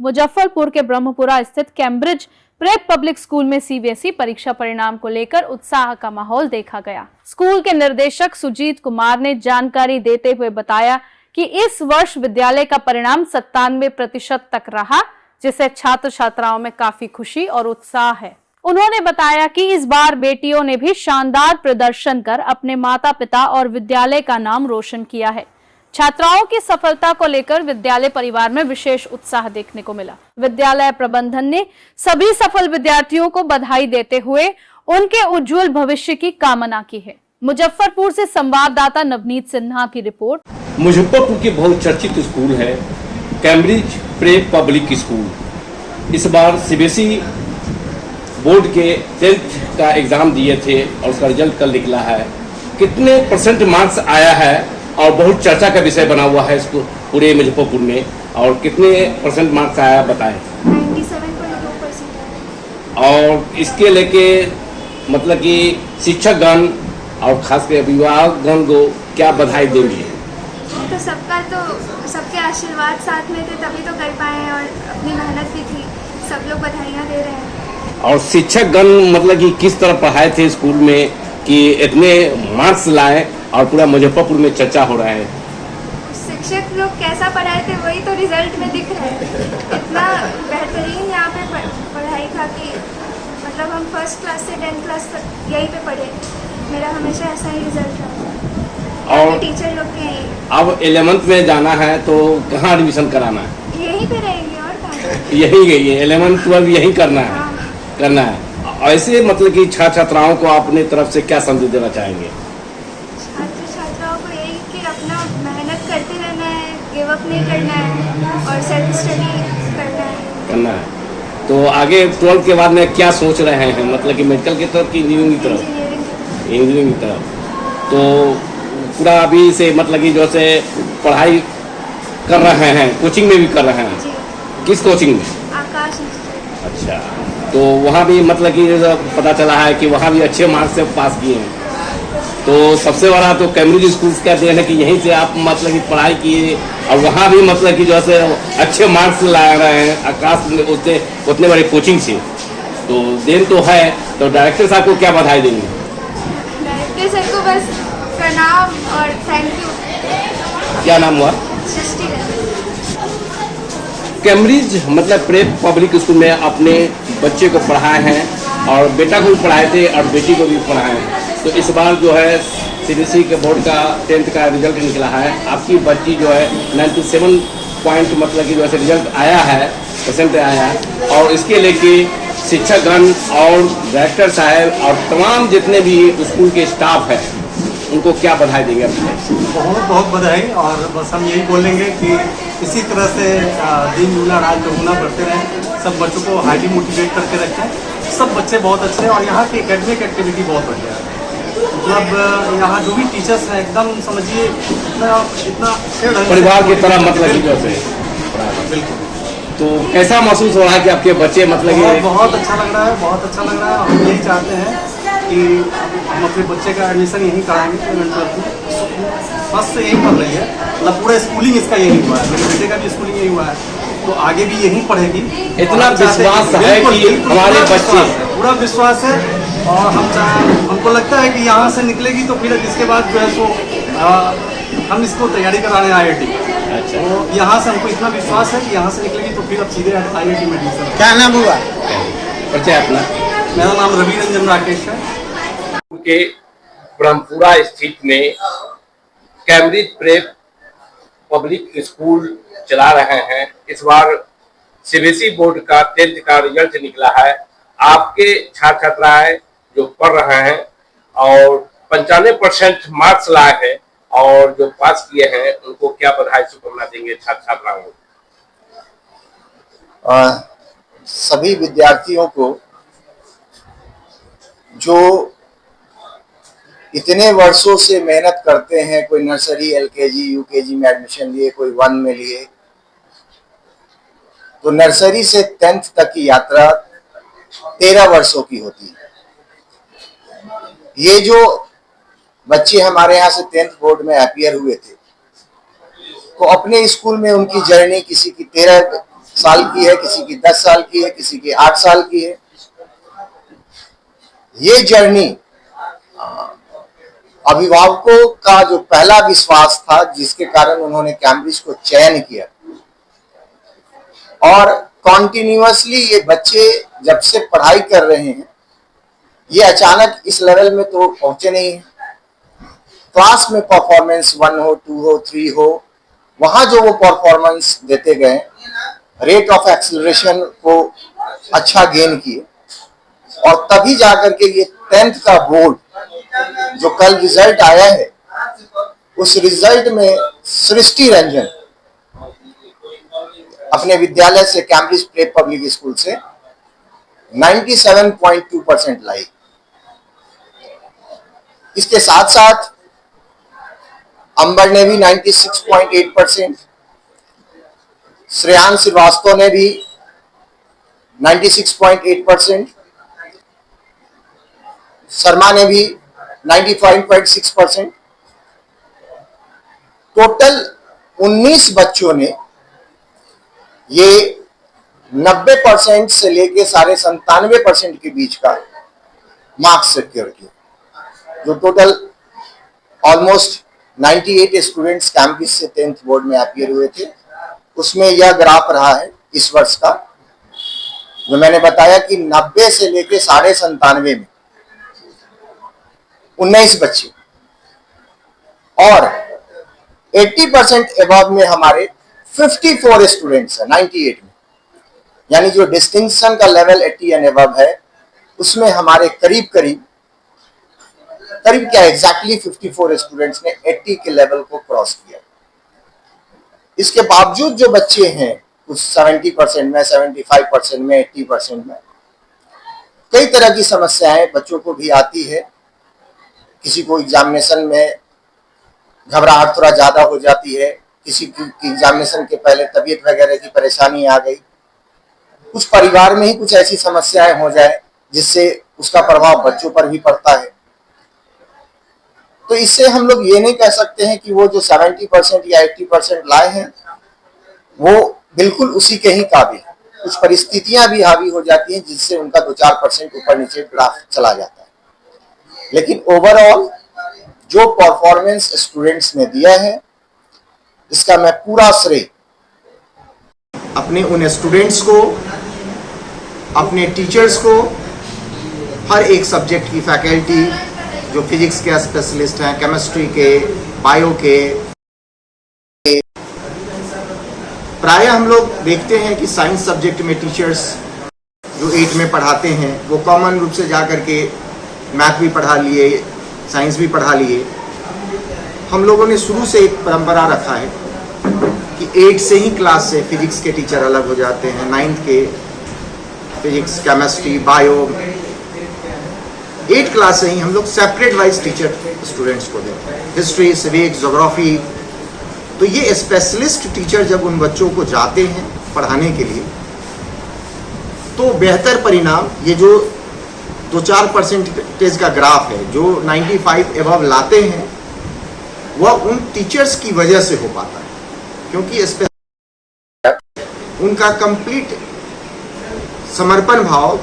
मुजफ्फरपुर के ब्रह्मपुरा स्थित Cambridge prep public school में सीबीएसई परीक्षा परिणाम को लेकर उत्साह का माहौल देखा गया। स्कूल के निर्देशक सुजीत कुमार ने जानकारी देते हुए बताया कि इस वर्ष विद्यालय का परिणाम 97% तक रहा, जिससे छात्र छात्राओं में काफी खुशी और उत्साह है। उन्होंने बताया कि इस बार बेटियों ने भी शानदार प्रदर्शन कर अपने माता पिता और विद्यालय का नाम रोशन किया है। छात्राओं की सफलता को लेकर विद्यालय परिवार में विशेष उत्साह देखने को मिला। विद्यालय प्रबंधन ने सभी सफल विद्यार्थियों को बधाई देते हुए उनके उज्जवल भविष्य की कामना की है। मुजफ्फरपुर से संवाददाता नवनीत सिन्हा की रिपोर्ट। मुजफ्फरपुर के बहुत चर्चित स्कूल है कैम्ब्रिज प्रेप पब्लिक स्कूल। इस बार सीबीएसई बोर्ड के 10th का एग्जाम दिए थे और उसका रिजल्ट कल निकला है। कितने परसेंट मार्क्स आया है और बहुत चर्चा का विषय बना हुआ है इसको पूरे मुजफ्फरपुर में, और कितने परसेंट मार्क्स आया बताएं। 97.2%। और इसके लेके मतलब कि शिक्षकगण और खासकर अभिभावकगण को क्या बधाई देंगे? तो सबके आशीर्वाद साथ में थे तभी तो कर पाए और अपनी मेहनत भी थी। सब लोग बधाइयाँ दे रहे हैं। और शिक्षकगण मतलब कि किस तरह पढ़ाए थे स्कूल में कि इतने मार्क्स लाए और पूरा मुजफ्फरपुर में चर्चा हो रहा है? शिक्षक लोग कैसा पढ़ाए थे वही तो रिजल्ट में दिख रहा है। इतना बेहतरीन यहाँ पे पढ़ाई था कि मतलब हम फर्स्ट क्लास से 10th क्लास तक यहीं पे पढ़े। मेरा हमेशा ऐसा ही रिजल्ट था। और टीचर लोग के अब 11th में जाना है तो कहाँ एडमिशन कराना है? यहीं पे रहेंगे और कहाँ? यही गई है 11th 12 यही करना है। हाँ। करना है। ऐसे मतलब कि छात्र छात्राओं को अपने तरफ से क्या संदेश देना चाहेंगे? छात्र छात्राओं को यही कि अपना मेहनत करते रहना है, गिव अप नहीं करना है और सेल्फ स्टडी करना है। तो आगे 12th के बाद में क्या सोच रहे हैं, मतलब कि मेडिकल की तरफ कि इंजीनियरिंग की तरफ? इंजीनियरिंग की तरफ। तो पूरा अभी से मतलब कि जो से पढ़ाई कर रहे हैं, कोचिंग में भी कर रहे हैं? किस कोचिंग में? आकाश। अच्छा, तो वहाँ भी मतलब कि पता चला है कि वहाँ भी अच्छे मार्क्स से पास किए हैं। तो सबसे बड़ा तो कैम्ब्रिज स्कूल का देन है कि यहीं से आप मतलब कि पढ़ाई किए और वहाँ भी मतलब कि जो है अच्छे मार्क्स ला रहे हैं आकाश उतने बड़े कोचिंग से। तो देन तो है, तो डायरेक्टर साहब को क्या बधाई देंगे? डायरेक्टर सर को बस प्रणाम और थैंक यू। क्या नाम हुआ? कैम्ब्रिज मतलब प्रेप पब्लिक स्कूल में अपने बच्चे को पढ़ाए हैं और बेटा को भी पढ़ाए थे और बेटी को भी पढ़ाए हैं। तो इस बार जो है सीबीएसई के बोर्ड का 10th का रिजल्ट निकला है। आपकी बच्ची जो है 97 पॉइंट मतलब कि जो है रिजल्ट आया है, परसेंट आया है, और इसके लेके शिक्षकगण और डायरेक्टर साहब और तमाम जितने भी स्कूल के स्टाफ है उनको क्या बधाई देंगे? बहुत बहुत बधाई। और बस हम यही बोलेंगे कि इसी तरह से दिन दूना रात चौगुना बढ़ते रहें, सब बच्चों को हाईली मोटिवेट करके रखें। सब बच्चे बहुत अच्छे हैं और यहाँ की एकेडमिक एक्टिविटी बहुत बढ़िया है। मतलब यहाँ जो भी टीचर्स हैं एकदम समझिए इतना परिवार की तरह मतलब बिल्कुल। तो कैसा महसूस हो रहा है कि आपके बच्चे मतलब बहुत अच्छा लग रहा है, बहुत अच्छा लग रहा है। हम यही चाहते हैं कि हम अपने बच्चे का एडमिशन यहीं कराएंगे। फर्स्ट से यहीं पढ़ रही है, मतलब पूरा स्कूलिंग इसका यही हुआ है। मेरे बेटे का भी स्कूलिंग यही हुआ है, तो आगे भी यहीं पढ़ेगी। इतना विश्वास है कि हमारे बच्चे, पूरा विश्वास है। और हमको लगता है कि यहाँ से निकलेगी तो फिर इसके बाद जो है सो हम इसको तैयारी कराने IIT। अच्छा। तो यहाँ से हमको इतना विश्वास है कि यहाँ से निकलेगी तो फिर अब सीधे IIT में एडमिशन। क्या नाम हुआ? परिचय अपना? मेरा नाम रवि रंजन राकेश है। के ब्रह्मपुरा स्थित में कैम्ब्रिज प्रेप पब्लिक स्कूल चला रहे हैं। इस बार सीबीएसई बोर्ड का 10th का रिजल्ट निकला है। आपके छात्र छात्राएं जो पढ़ रहे हैं और 95% मार्क्स लाए हैं और जो पास किए हैं उनको क्या बधाई शुभकामना देंगे छात्र छात्राओं को? सभी विद्यार्थियों को जो इतने वर्षों से मेहनत करते हैं, कोई नर्सरी LKG UKG में एडमिशन लिए, कोई 1 में लिए, तो नर्सरी से 10th तक की यात्रा 13 वर्षों की होती है। ये जो बच्चे हमारे यहाँ से 10th बोर्ड में अपीयर हुए थे, तो अपने स्कूल में उनकी जर्नी किसी की साल की है, किसी की 10 साल की है, किसी की 8 साल की है। ये जर्नी अभिभावकों का जो पहला विश्वास था, जिसके कारण उन्होंने कैम्ब्रिज को चयन किया, और कॉन्टिन्यूअसली ये बच्चे जब से पढ़ाई कर रहे हैं, ये अचानक इस लेवल में तो पहुंचे नहीं हैं। क्लास में परफॉर्मेंस 1 हो, 2 हो, 3 हो, वहां जो वो परफॉर्मेंस देते गए, रेट ऑफ एक्सेलरेशन को अच्छा गेन किए, और तभी जाकर के ये 10th का बोर्ड जो कल रिजल्ट आया है, उस रिजल्ट में सृष्टि रंजन अपने विद्यालय से, कैम्ब्रिज प्रेप पब्लिक स्कूल से 97.2% लाई। इसके साथ साथ अंबर ने भी 96.8%, श्रेयांश श्रीवास्तव ने भी 96.8%, शर्मा ने भी 95.6%। टोटल 19 बच्चों ने ये 90% से लेके 97.5% के बीच का मार्क्स सिक्योर किया, जो टोटल ऑलमोस्ट 98 स्टूडेंट्स कैंपस से 10th बोर्ड में अपीयर हुए थे। उसमें यह ग्राफ रहा है इस वर्ष का, जो मैंने बताया कि 90 से लेके 97.5 में 19 बच्चे, और 80% एबव में हमारे 54 स्टूडेंट्स हैं 98 में। यानी जो डिस्टिंक्शन का लेवल 80 एंड एबव है, उसमें हमारे करीब क्या एग्जैक्टली 54 स्टूडेंट्स ने 80 के लेवल को क्रॉस किया। इसके बावजूद जो बच्चे हैं, कुछ 70% में, 75% में, 80% में, कई तरह की समस्याएं बच्चों को भी आती है। किसी को एग्जामिनेशन में घबराहट थोड़ा ज्यादा हो जाती है, किसी की एग्जामिनेशन के पहले तबीयत वगैरह की परेशानी आ गई, कुछ परिवार में ही कुछ ऐसी समस्याएं हो जाए जिससे उसका प्रभाव बच्चों पर भी पड़ता है। तो इससे हम लोग ये नहीं कह सकते हैं कि वो जो 70% या 80% लाए हैं वो बिल्कुल उसी के ही काबिल। कुछ परिस्थितियां भी हावी हो जाती हैं जिससे उनका 2-4% ऊपर नीचे ग्राफ चला जाता है। लेकिन ओवरऑल जो परफॉर्मेंस स्टूडेंट्स ने दिया है, इसका मैं पूरा श्रेय अपने उन स्टूडेंट्स को, अपने टीचर्स को, हर एक सब्जेक्ट की फैकल्टी जो फिजिक्स के स्पेशलिस्ट हैं, केमिस्ट्री के, बायो के। प्राय हम लोग देखते हैं कि साइंस सब्जेक्ट में टीचर्स जो 8 में पढ़ाते हैं, वो कॉमन रूप से जा करके मैथ भी पढ़ा लिए, साइंस भी पढ़ा लिए। हम लोगों ने शुरू से एक परंपरा रखा है कि 8 से ही क्लास से फिजिक्स के टीचर अलग हो जाते हैं, 9th के फिजिक्स, केमिस्ट्री, बायो, 8 क्लास से ही हम लोग सेपरेट वाइज टीचर स्टूडेंट्स को देते हैं। History, civics, geography. तो ये स्पेशलिस्ट टीचर जब उन बच्चों को जाते हैं पढ़ाने के लिए, तो बेहतर परिणाम, ये जो 2-4% का ग्राफ है, जो 95 एबव लाते हैं, वह उन टीचर्स की वजह से हो पाता है, क्योंकि उनका कंप्लीट समर्पण भाव,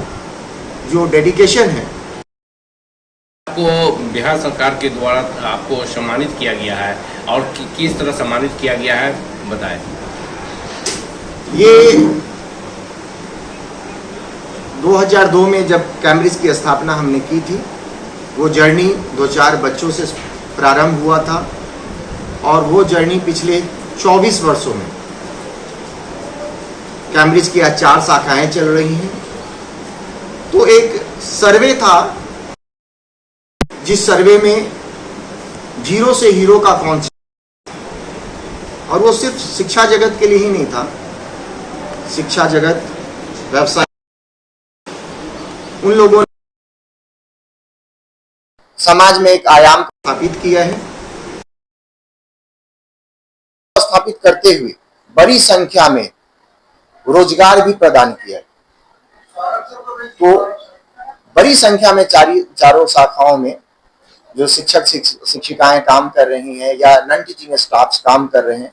जो डेडिकेशन है। आपको बिहार सरकार के द्वारा आपको सम्मानित किया गया है, और किस तरह सम्मानित किया गया है बताएं। ये 2002 में जब कैम्ब्रिज की स्थापना हमने की थी, वो जर्नी 2-4 बच्चों से प्रारंभ हुआ था, और वो जर्नी पिछले 24 वर्षों में कैम्ब्रिज की आज 4 शाखाएं चल रही हैं। तो एक सर्वे था, जिस सर्वे में जीरो से हीरो का कॉन्सेप्ट, और वो सिर्फ शिक्षा जगत के लिए ही नहीं था, शिक्षा जगत, व्यवसाय, उन लोगों ने समाज में एक आयाम स्थापित किया है। स्थापित करते हुए बड़ी संख्या में रोजगार भी प्रदान किया है। तो बड़ी संख्या में चारों शाखाओं में जो शिक्षक शिक्षिकाएं काम कर रही हैं, या नॉन टीचिंग स्टाफ्स काम कर रहे हैं,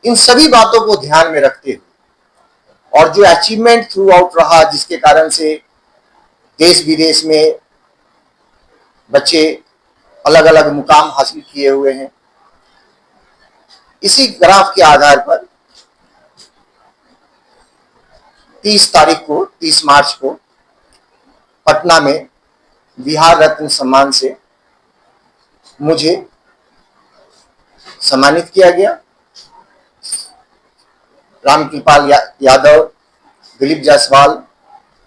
इन सभी बातों को ध्यान में रखते हुए और जो अचीवमेंट थ्रू आउट रहा, जिसके कारण से देश विदेश में बच्चे अलग अलग मुकाम हासिल किए हुए हैं, इसी ग्राफ के आधार पर 30 मार्च को पटना में बिहार रत्न सम्मान से मुझे सम्मानित किया गया। रामकृपाल यादव, दिलीप जायसवाल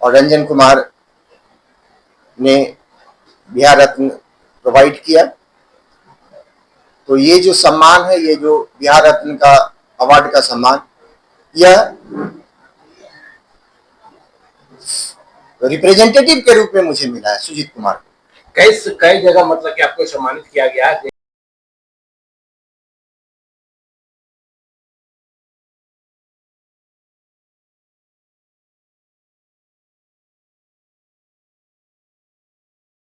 और रंजन कुमार ने बिहार रत्न प्रोवाइड किया। तो ये जो सम्मान है, ये जो बिहार रत्न का अवार्ड का सम्मान, यह रिप्रेजेंटेटिव के रूप में मुझे मिला है सुजीत कुमार को। कई जगह मतलब कि आपको सम्मानित किया गया है।